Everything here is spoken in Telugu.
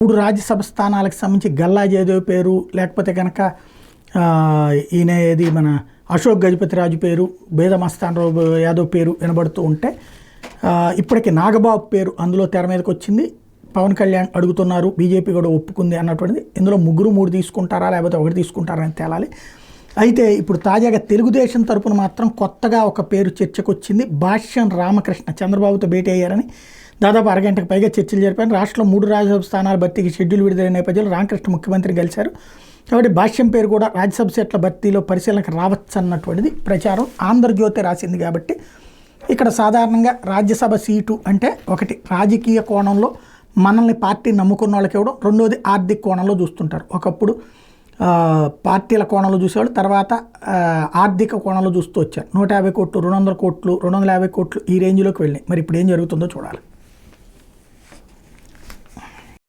3 రాజ్యసభ స్థానాలకు సంబంధించి గల్లా జయదేవ్ పేరు, లేకపోతే కనుక ఈయన ఏది మన అశోక్ గజపతిరాజు పేరు, బేదమస్తానరావు యాదవ్ పేరు వినబడుతూ ఉంటే ఇప్పటికి నాగబాబు పేరు అందులో తెర మీదకి వచ్చింది. పవన్ కళ్యాణ్ అడుగుతున్నారు, బీజేపీ కూడా ఒప్పుకుంది అన్నటువంటిది. ఇందులో 3 తీసుకుంటారా లేకపోతే 1 తీసుకుంటారా అని తేలాలి. అయితే ఇప్పుడు తాజాగా తెలుగుదేశం తరపున మాత్రం కొత్తగా ఒక పేరు చర్చకు వచ్చింది. భాష్యం రామకృష్ణ చంద్రబాబుతో భేటీ అయ్యారని దాదాపు అరగంటకు పైగా చర్చలు జరిపారు. రాష్ట్రంలో 3 రాజ్యసభ స్థానాల భర్తీకి షెడ్యూల్ విడుదలైన నేపథ్యంలో రామకృష్ణ ముఖ్యమంత్రి కలిశారు. కాబట్టి భాష్యం పేరు కూడా రాజ్యసభ సీట్ల భర్తీలో పరిశీలనకు రావచ్చు అన్నటువంటిది ప్రచారం. ఆంధ్రజ్యోతి రాసింది కాబట్టి ఇక్కడ సాధారణంగా రాజ్యసభ సీటు అంటే ఒకటి రాజకీయ కోణంలో మనల్ని పార్టీ నమ్ముకున్న వాళ్ళకి ఇవ్వడం, రెండోది ఆర్థిక కోణంలో చూస్తుంటారు. ఒకప్పుడు పార్టీల కోణంలో చూసేవాళ్ళు, తర్వాత ఆర్థిక కోణంలో చూస్తూ వచ్చారు. 150 కోట్లు, 200 కోట్లు, 250 కోట్లు ఈ రేంజ్లోకి వెళ్ళినాయి. మరి ఇప్పుడు ఏం జరుగుతుందో చూడాలి.